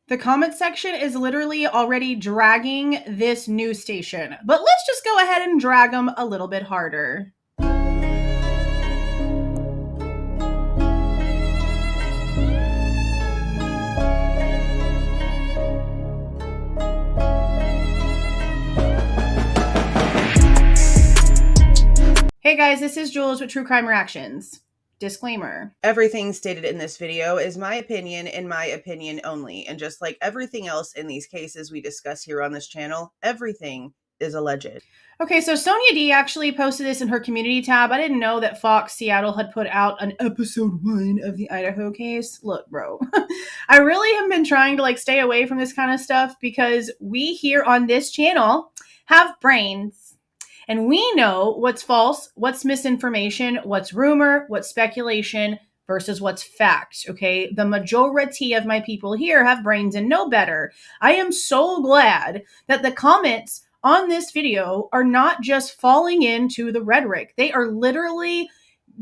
The comment section is literally already dragging this news station, but let's just go ahead and drag them a little bit harder. Hey guys, this is Jules with True Crime Reactions. Disclaimer. Everything stated in this video is my opinion and my opinion only. And just like everything else in these cases we discuss here on this channel, everything is alleged. Okay, so Sonia D actually posted this in her community tab. I didn't know that Fox Seattle had put out an episode 1 of the Idaho case. Look, bro, I really have been trying to stay away from this kind of stuff because we here on this channel have brains. And we know what's false, what's misinformation, what's rumor, what's speculation versus what's fact, okay? The majority of my people here have brains and know better. I am so glad that the comments on this video are not just falling into the rhetoric. They are literally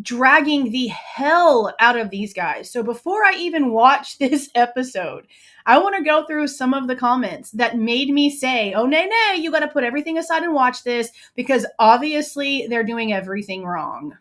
dragging the hell out of these guys. So before I even watch this episode, I want to go through some of the comments that made me say, oh, nay, you got to put everything aside and watch this because obviously they're doing everything wrong.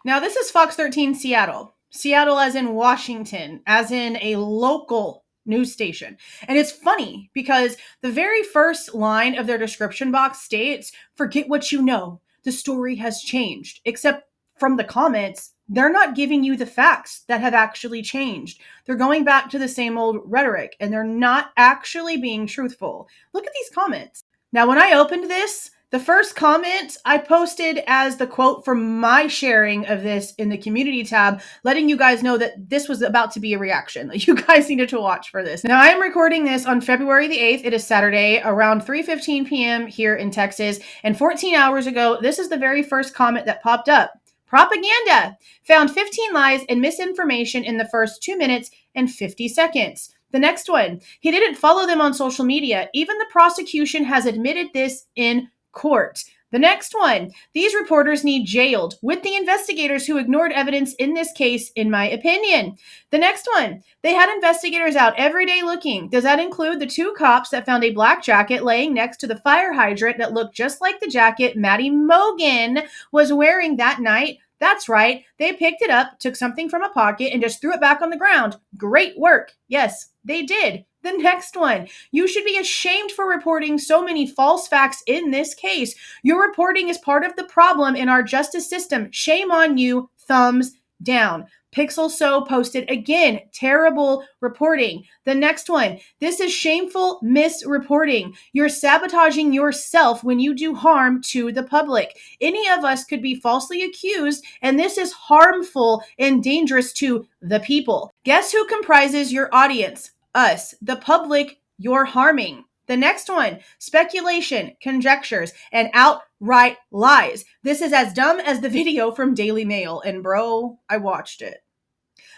Now, this is Fox 13 Seattle. Seattle as in Washington, as in a local news station. And it's funny because the very first line of their description box states, forget what you know. The story has changed, except from the comments, they're not giving you the facts that have actually changed. They're going back to the same old rhetoric, and they're not actually being truthful. Look at these comments. Now, when I opened this, the first comment I posted as the quote from my sharing of this in the community tab, letting you guys know that this was about to be a reaction. You guys needed to watch for this. Now, I am recording this on February the 8th. It is Saturday around 3:15 p.m. here in Texas. And 14 hours ago, this is the very first comment that popped up. Propaganda found 15 lies and misinformation in the first 2 minutes and 50 seconds. The next one, he didn't follow them on social media. Even the prosecution has admitted this in court. The next one, these reporters need jailed with the investigators who ignored evidence in this case, in my opinion. The next one, they had investigators out every day looking. Does that include the 2 cops that found a black jacket laying next to the fire hydrant that looked just like the jacket Maddie Mogen was wearing that night? That's right. They picked it up, took something from a pocket, and just threw it back on the ground. Great work. Yes, they did. The next one, you should be ashamed for reporting so many false facts in this case. Your reporting is part of the problem in our justice system. Shame on you. Thumbs down. Pixel So posted again, terrible reporting. The next one, this is shameful misreporting. You're sabotaging yourself when you do harm to the public. Any of us could be falsely accused, and this is harmful and dangerous to the people. Guess who comprises your audience? Us, the public you're harming. The next one, speculation, conjectures, and outright lies. This is as dumb as the video from Daily Mail, and bro, I watched it.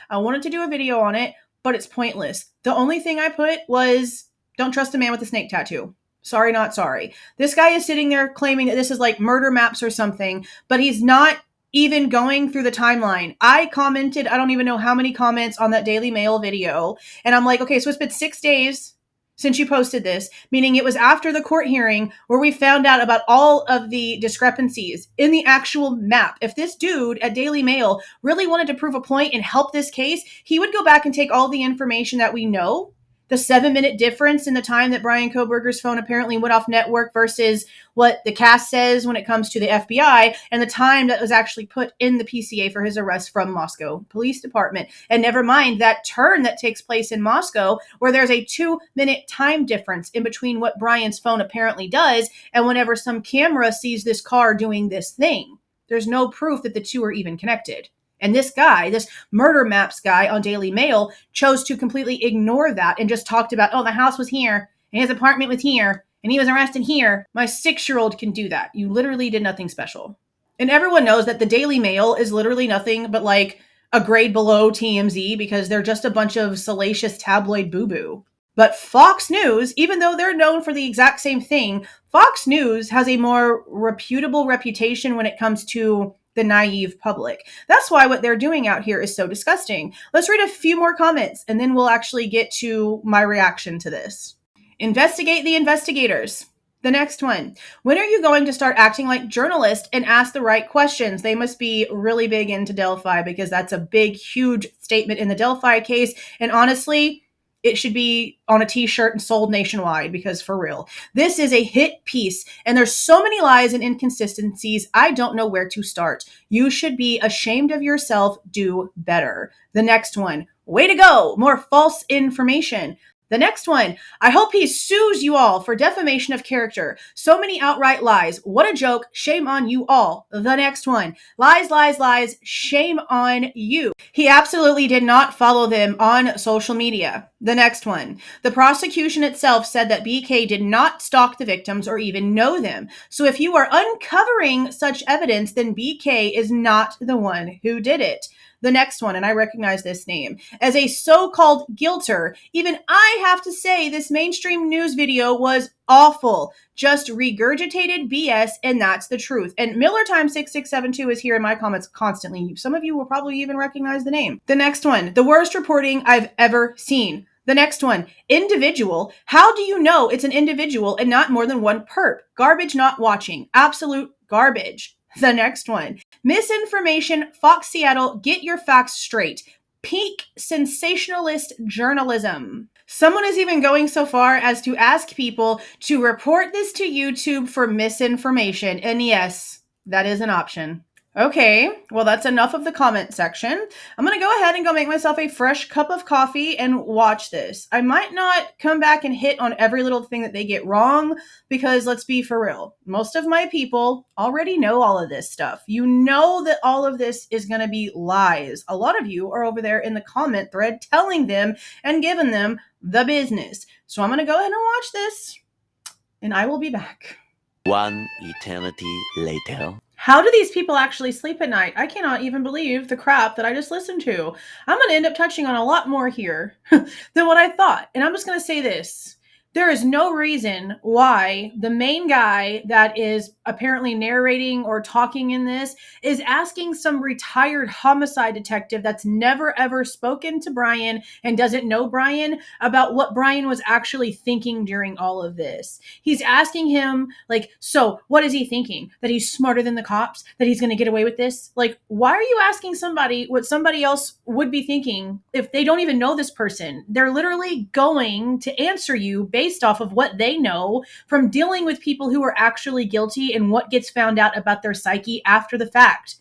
I wanted to do a video on it, but it's pointless. The only thing I put was, don't trust a man with a snake tattoo. Sorry, not sorry. This guy is sitting there claiming that this is like murder maps or something, but he's not even going through the timeline. I commented, I don't even know how many comments on that Daily Mail video. And I'm like, okay, so it's been 6 days since you posted this, meaning it was after the court hearing where we found out about all of the discrepancies in the actual map. If this dude at Daily Mail really wanted to prove a point and help this case, he would go back and take all the information that we know, the 7-minute difference in the time that Bryan Kohberger's phone apparently went off network versus what the cast says when it comes to the FBI, and the time that was actually put in the PCA for his arrest from Moscow Police Department. And never mind that turn that takes place in Moscow where there's a 2-minute time difference in between what Bryan's phone apparently does and whenever some camera sees this car doing this thing. There's no proof that the two are even connected. And this guy, this murder maps guy on Daily Mail, chose to completely ignore that and just talked about, oh, the house was here, and his apartment was here, and he was arrested here. My 6-year-old can do that. You literally did nothing special. And everyone knows that the Daily Mail is literally nothing but like a grade below TMZ because they're just a bunch of salacious tabloid boo-boo. But Fox News, even though they're known for the exact same thing, Fox News has a more reputable reputation when it comes to the naive public. That's why what they're doing out here is so disgusting. Let's read a few more comments and then we'll actually get to my reaction to this. Investigate the investigators. The next one. When are you going to start acting like journalists and ask the right questions? They must be really big into Delphi because that's a big, huge statement in the Delphi case. And honestly, it should be on a t-shirt and sold nationwide because for real, this is a hit piece and there's so many lies and inconsistencies. I don't know where to start. You should be ashamed of yourself. Do better. The next one. Way to go. More false information. The next one, I hope he sues you all for defamation of character. So many outright lies. What a joke. Shame on you all. The next one, lies, lies, lies. Shame on you. He absolutely did not follow them on social media. The next one, the prosecution itself said that BK did not stalk the victims or even know them. So if you are uncovering such evidence, then BK is not the one who did it. The next one, and I recognize this name, as a so-called guilter, even I have to say this mainstream news video was awful. Just regurgitated BS, and that's the truth. And Miller Time 6672 is here in my comments constantly. Some of you will probably even recognize the name. The next one, the worst reporting I've ever seen. The next one, individual. How do you know it's an individual and not more than one perp? Garbage not watching. Absolute garbage. The next one, misinformation, Fox Seattle, get your facts straight. Peak sensationalist journalism. Someone is even going so far as to ask people to report this to YouTube for misinformation. And yes, that is an option. Okay, well, that's enough of the comment section. I'm going to go ahead and go make myself a fresh cup of coffee and watch this. I might not come back and hit on every little thing that they get wrong because let's be for real. Most of my people already know all of this stuff. You know that all of this is going to be lies. A lot of you are over there in the comment thread telling them and giving them the business. So I'm going to go ahead and watch this and I will be back. One eternity later. How do these people actually sleep at night? I cannot even believe the crap that I just listened to. I'm going to end up touching on a lot more here than what I thought. And I'm just going to say this. There is no reason why the main guy that is apparently narrating or talking in this is asking some retired homicide detective that's never ever spoken to Bryan and doesn't know Bryan about what Bryan was actually thinking during all of this. He's asking him, like, so what is he thinking? That he's smarter than the cops? That he's going to get away with this? Like, why are you asking somebody what somebody else would be thinking if they don't even know this person? They're literally going to answer you based off of what they know from dealing with people who are actually guilty and what gets found out about their psyche after the fact.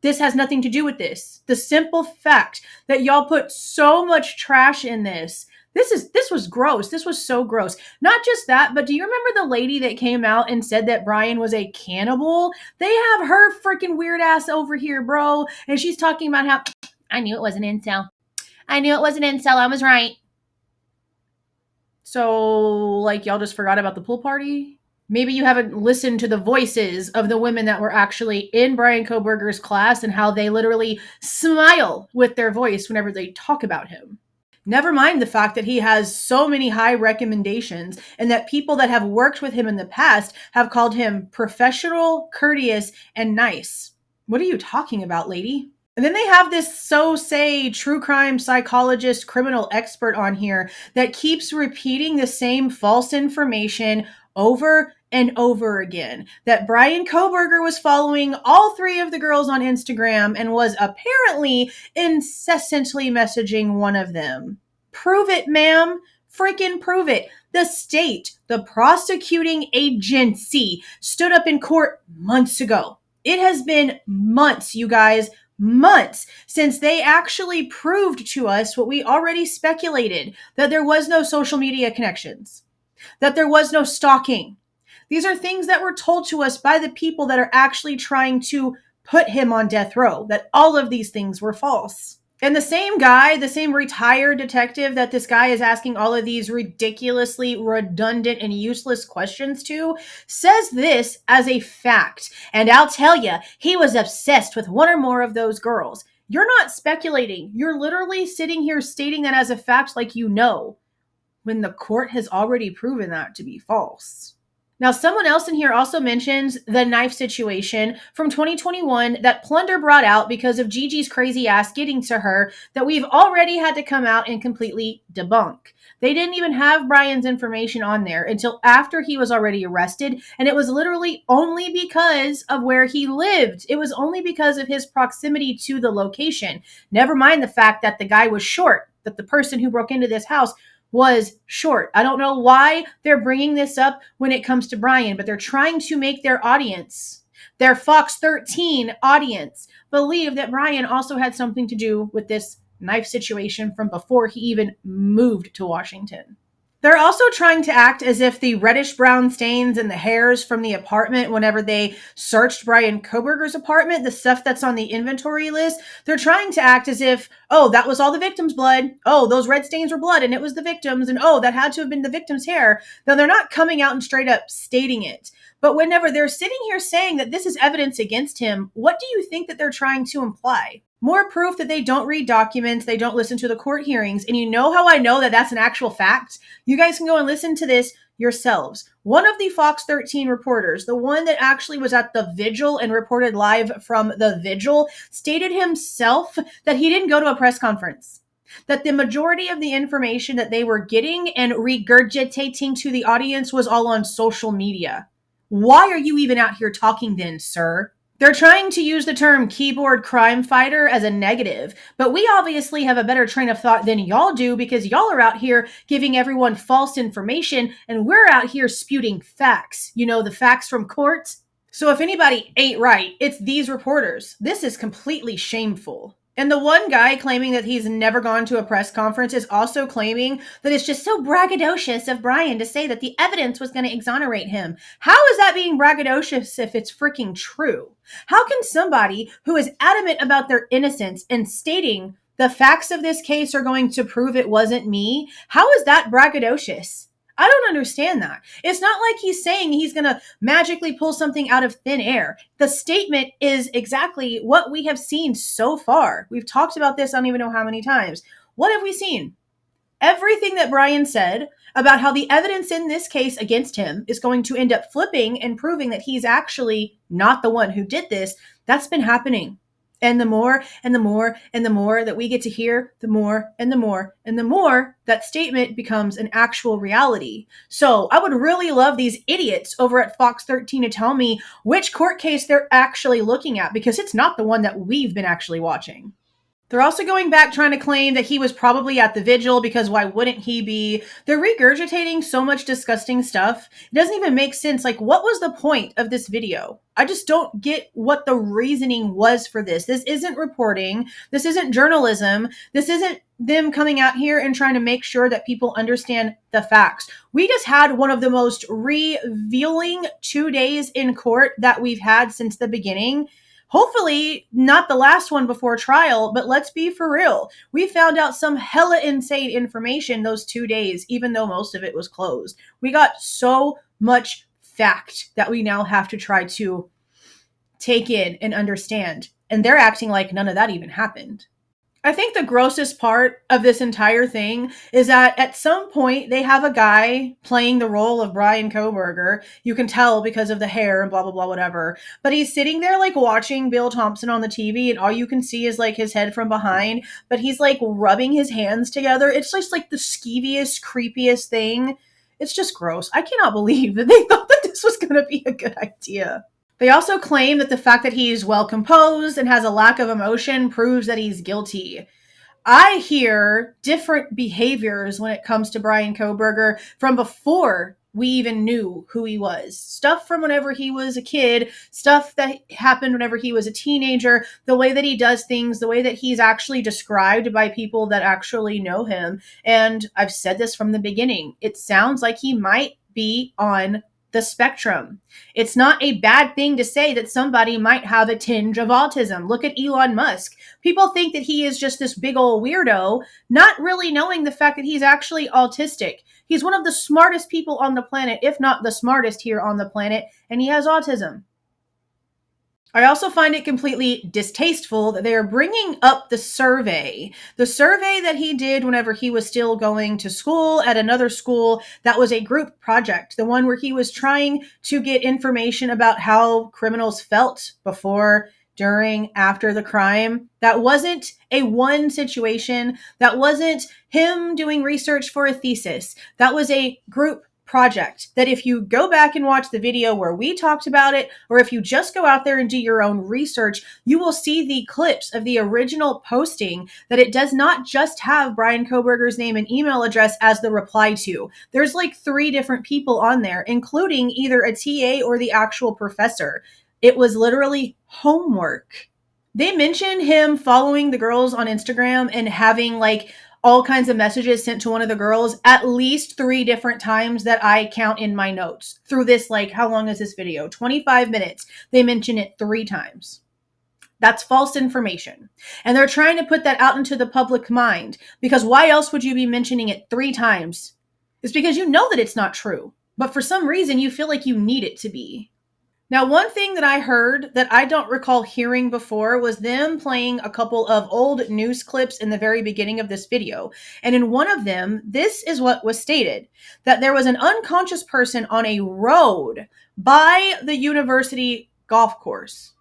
This has nothing to do with this. The simple fact that y'all put so much trash in this was gross. This was so gross. Not just that, but do you remember the lady that came out and said that Bryan was a cannibal? They have her freaking weird ass over here, bro. And she's talking about how, I knew it was an incel. I knew it was an incel. I was right. So, like, y'all just forgot about the pool party? Maybe you haven't listened to the voices of the women that were actually in Bryan Kohberger's class and how they literally smile with their voice whenever they talk about him. Never mind the fact that he has so many high recommendations and that people that have worked with him in the past have called him professional, courteous, and nice. What are you talking about, lady? And then they have this so-say true crime psychologist, criminal expert on here that keeps repeating the same false information over and over again. That Bryan Kohberger was following all three of the girls on Instagram and was apparently incessantly messaging one of them. Prove it, ma'am. Freaking prove it. The state, the prosecuting agency, stood up in court months ago. It has been months, you guys. Months since they actually proved to us what we already speculated, that there was no social media connections, that there was no stalking. These are things that were told to us by the people that are actually trying to put him on death row, that all of these things were false. And the same guy, the same retired detective that this guy is asking all of these ridiculously redundant and useless questions to, says this as a fact. And I'll tell you, he was obsessed with one or more of those girls. You're not speculating. You're literally sitting here stating that as a fact like you know, when the court has already proven that to be false. Now, someone else in here also mentions the knife situation from 2021 that Plunder brought out because of Gigi's crazy ass getting to her that we've already had to come out and completely debunk. They didn't even have Bryan's information on there until after he was already arrested, and it was literally only because of where he lived. It was only because of his proximity to the location. Never mind the fact that the guy was short, that the person who broke into this house was short. I don't know why they're bringing this up when it comes to Bryan, but they're trying to make their audience, their Fox 13 audience, believe that Bryan also had something to do with this knife situation from before he even moved to Washington. They're also trying to act as if the reddish-brown stains and the hairs from the apartment whenever they searched Bryan Kohberger's apartment, the stuff that's on the inventory list, they're trying to act as if, oh, that was all the victim's blood. Oh, those red stains were blood and it was the victim's. And oh, that had to have been the victim's hair. Now, they're not coming out and straight up stating it. But whenever they're sitting here saying that this is evidence against him, what do you think that they're trying to imply? More proof that they don't read documents, they don't listen to the court hearings. And you know how I know that that's an actual fact? You guys can go and listen to this yourselves. One of the Fox 13 reporters, the one that actually was at the vigil and reported live from the vigil, stated himself that he didn't go to a press conference. That the majority of the information that they were getting and regurgitating to the audience was all on social media. Why are you even out here talking then, sir? They're trying to use the term keyboard crime fighter as a negative, but we obviously have a better train of thought than y'all do because y'all are out here giving everyone false information and we're out here spewing facts. You know, the facts from court. So if anybody ain't right, it's these reporters. This is completely shameful. And the one guy claiming that he's never gone to a press conference is also claiming that it's just so braggadocious of Bryan to say that the evidence was going to exonerate him. How is that being braggadocious if it's freaking true? How can somebody who is adamant about their innocence and stating the facts of this case are going to prove it wasn't me, how is that braggadocious? I don't understand that. It's not like he's saying he's going to magically pull something out of thin air. The statement is exactly what we have seen so far. We've talked about this, I don't even know how many times. What have we seen? Everything that Bryan said about how the evidence in this case against him is going to end up flipping and proving that he's actually not the one who did this, that's been happening. And the more and the more and the more that we get to hear, the more and the more and the more that statement becomes an actual reality. So I would really love these idiots over at Fox 13 to tell me which court case they're actually looking at, because it's not the one that we've been actually watching. They're also going back trying to claim that he was probably at the vigil because why wouldn't he be? They're regurgitating so much disgusting stuff. It doesn't even make sense. Like, what was the point of this video? I just don't get what the reasoning was for this. This isn't reporting. This isn't journalism. This isn't them coming out here and trying to make sure that people understand the facts. We just had one of the most revealing 2 days in court that we've had since the beginning. Hopefully not the last one before trial, but let's be for real. We found out some hella insane information those 2 days, even though most of it was closed. We got so much fact that we now have to try to take in and understand. And they're acting like none of that even happened. I think the grossest part of this entire thing is that at some point they have a guy playing the role of Bryan Kohberger. You can tell because of the hair and blah, blah, blah, whatever. But he's sitting there like watching Bill Thompson on the TV and all you can see is like his head from behind. But he's like rubbing his hands together. It's just like the skeeviest, creepiest thing. It's just gross. I cannot believe that they thought that this was going to be a good idea. They also claim that the fact that he's well composed and has a lack of emotion proves that he's guilty. I hear different behaviors when it comes to Bryan Kohberger from before we even knew who he was. Stuff from whenever he was a kid, stuff that happened whenever he was a teenager, the way that he does things, the way that he's actually described by people that actually know him. And I've said this from the beginning. It sounds like he might be on the spectrum. It's not a bad thing to say that somebody might have a tinge of autism. Look at Elon Musk. People think that he is just this big old weirdo, not really knowing the fact that he's actually autistic. He's one of the smartest people on the planet, if not the smartest here on the planet, and he has autism. I also find it completely distasteful that they are bringing up the survey that he did whenever he was still going to school at another school. That was a group project, the one where he was trying to get information about how criminals felt before, during, after the crime. That wasn't a one situation. That wasn't him doing research for a thesis. That was a group project that if you go back and watch the video where we talked about it, or if you just go out there and do your own research, you will see the clips of the original posting that it does not just have Bryan Kohberger's name and email address as the reply to. There's like 3 different people on there, including either a TA or the actual professor. It was literally homework. They mention him following the girls on Instagram and having like all kinds of messages sent to one of the girls at least 3 different times that I count in my notes through this. Like, how long is this video? 25 minutes. They mention it 3 times. That's false information. And they're trying to put that out into the public mind, because why else would you be mentioning it 3 times? It's because you know that it's not true, but for some reason you feel like you need it to be. Now, one thing that I heard that I don't recall hearing before was them playing a couple of old news clips in the very beginning of this video. And in one of them, this is what was stated: that there was an unconscious person on a road by the university golf course.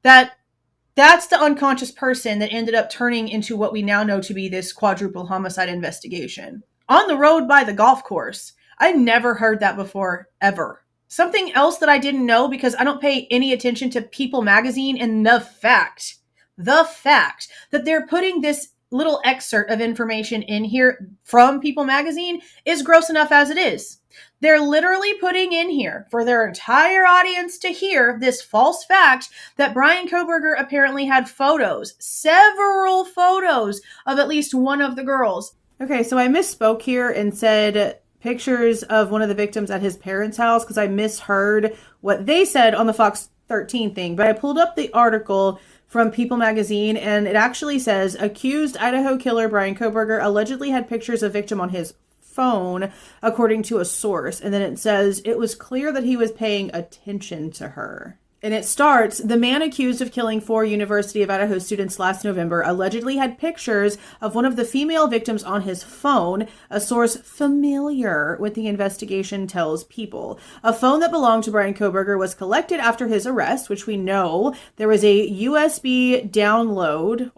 That's the unconscious person that ended up turning into what we now know to be this quadruple homicide investigation. On the road by the golf course. I never heard that before, ever. Something else that I didn't know, because I don't pay any attention to People magazine, and the fact that they're putting this little excerpt of information in here from People magazine is gross enough as it is. They're literally putting in here for their entire audience to hear this false fact that Bryan Kohberger apparently had photos, several photos of at least one of the girls. Okay, so I misspoke here and said pictures of one of the victims at his parents' house, because I misheard what they said on the Fox 13 thing. But I pulled up the article from People magazine, and it actually says, accused Idaho killer Bryan Kohberger allegedly had pictures of victim on his phone, according to a source. And then it says, it was clear that he was paying attention to her. And it starts, the man accused of killing 4 University of Idaho students last November allegedly had pictures of one of the female victims on his phone, a source familiar with the investigation tells People. A phone that belonged to Bryan Kohberger was collected after his arrest, which we know there was a USB download,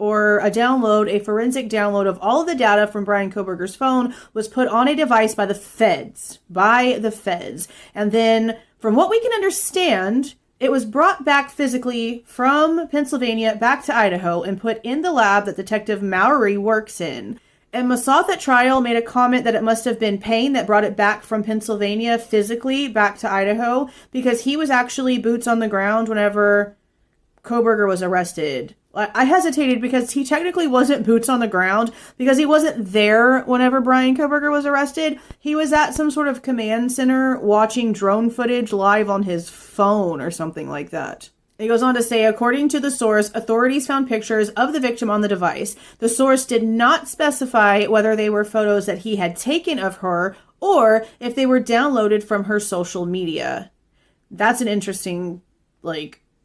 a forensic download of all of the data from Bryan Kohberger's phone was put on a device by the feds. And then, from what we can understand, it was brought back physically from Pennsylvania back to Idaho and put in the lab that Detective Mowry works in. And Massoth at trial made a comment that it must have been Payne that brought it back from Pennsylvania physically back to Idaho, because he was actually boots on the ground whenever Kohberger was arrested. I hesitated because he technically wasn't boots on the ground, because he wasn't there whenever Bryan Kohberger was arrested. He was at some sort of command center watching drone footage live on his phone or something like that. He goes on to say, according to the source, authorities found pictures of the victim on the device. The source did not specify whether they were photos that he had taken of her or if they were downloaded from her social media. That's an interesting,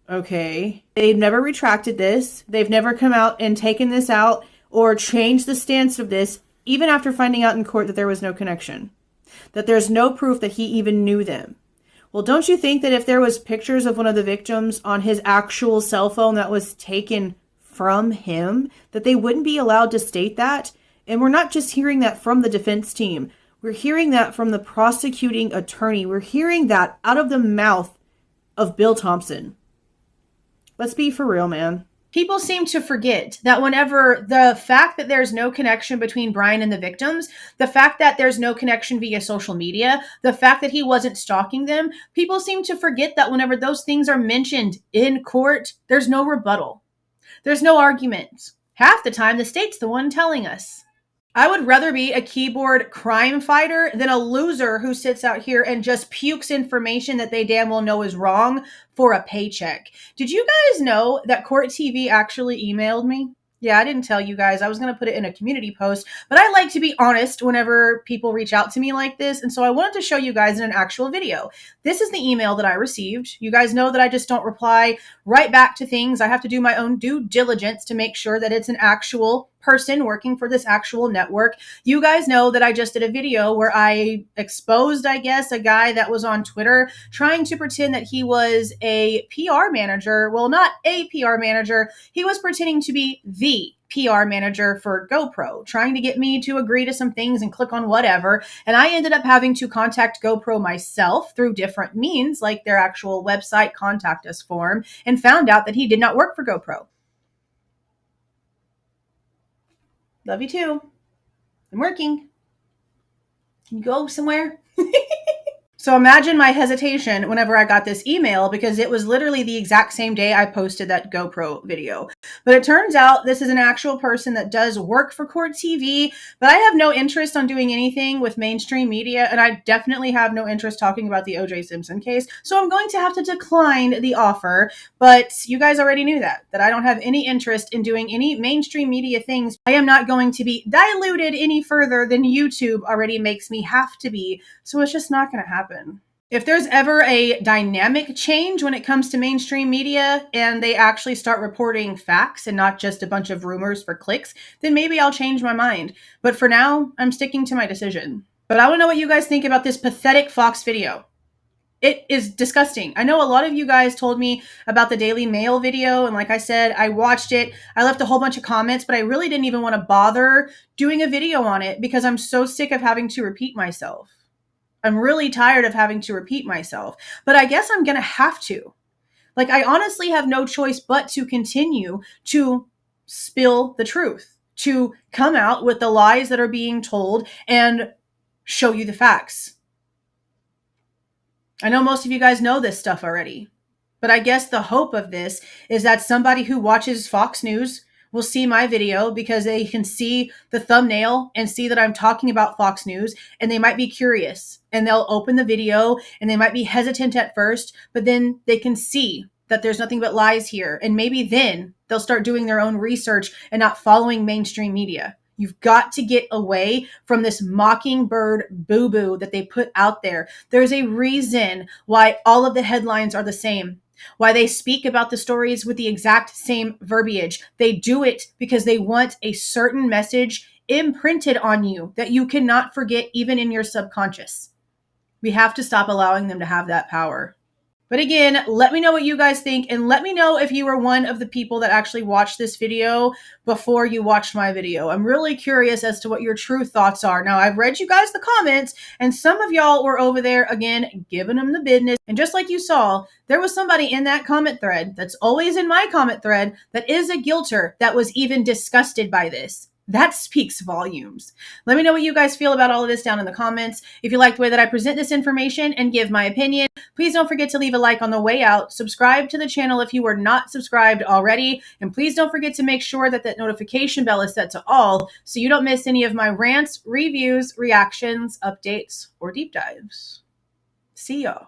okay. They've never retracted this. They've never come out and taken this out or changed the stance of this, even after finding out in court that there was no connection, that there's no proof that he even knew them. Well, don't you think that if there was pictures of one of the victims on his actual cell phone that was taken from him, that they wouldn't be allowed to state that? And we're not just hearing that from the defense team. We're hearing that from the prosecuting attorney. We're hearing that out of the mouth of Bill Thompson. Let's be for real, man. People seem to forget that whenever the fact that there's no connection between Bryan and the victims, the fact that there's no connection via social media, the fact that he wasn't stalking them, people seem to forget that whenever those things are mentioned in court, there's no rebuttal. There's no argument. Half the time, the state's the one telling us. I would rather be a keyboard crime fighter than a loser who sits out here and just pukes information that they damn well know is wrong for a paycheck. Did you guys know that Court TV actually emailed me? Yeah, I didn't tell you guys. I was going to put it in a community post, but I like to be honest whenever people reach out to me like this. And so I wanted to show you guys in an actual video. This is the email that I received. You guys know that I just don't reply right back to things. I have to do my own due diligence to make sure that it's an actual person working for this actual network. You guys know that I just did a video where I exposed, I guess, a guy that was on Twitter trying to pretend that he was a PR manager. Well, not a PR manager. He was pretending to be the PR manager for GoPro, trying to get me to agree to some things and click on whatever. And I ended up having to contact GoPro myself through different means, like their actual website contact us form, and found out that he did not work for GoPro. Love you too. I'm working. Can you go somewhere? So imagine my hesitation whenever I got this email, because it was literally the exact same day I posted that GoPro video. But it turns out this is an actual person that does work for Court TV, but I have no interest on doing anything with mainstream media, and I definitely have no interest talking about the O.J. Simpson case. So I'm going to have to decline the offer, but you guys already knew that I don't have any interest in doing any mainstream media things. I am not going to be diluted any further than YouTube already makes me have to be, so it's just not going to happen. If there's ever a dynamic change when it comes to mainstream media and they actually start reporting facts and not just a bunch of rumors for clicks, then maybe I'll change my mind. But for now, I'm sticking to my decision. But I want to know what you guys think about this pathetic Fox video. It is disgusting. I know a lot of you guys told me about the Daily Mail video, and like I said, I watched it. I left a whole bunch of comments, but I really didn't even want to bother doing a video on it because I'm so sick of having to repeat myself. I'm really tired of having to repeat myself, but I guess I'm going to have to. Like, I honestly have no choice but to continue to spill the truth, to come out with the lies that are being told and show you the facts. I know most of you guys know this stuff already, but I guess the hope of this is that somebody who watches Fox News will see my video because they can see the thumbnail and see that I'm talking about Fox News, and they might be curious and they'll open the video and they might be hesitant at first, but then they can see that there's nothing but lies here. And maybe then they'll start doing their own research and not following mainstream media. You've got to get away from this mockingbird boo-boo that they put out there. There's a reason why all of the headlines are the same, why they speak about the stories with the exact same verbiage. They do it because they want a certain message imprinted on you that you cannot forget even in your subconscious. We have to stop allowing them to have that power. But again, let me know what you guys think, and let me know if you were one of the people that actually watched this video before you watched my video. I'm really curious as to what your true thoughts are. Now, I've read you guys the comments, and some of y'all were over there, again, giving them the business. And just like you saw, there was somebody in that comment thread that's always in my comment thread that is a guilter that was even disgusted by this. That speaks volumes. Let me know what you guys feel about all of this down in the comments. If you like the way that I present this information and give my opinion, please don't forget to leave a like on the way out. Subscribe to the channel if you were not subscribed already. And please don't forget to make sure that that notification bell is set to all so you don't miss any of my rants, reviews, reactions, updates, or deep dives. See y'all.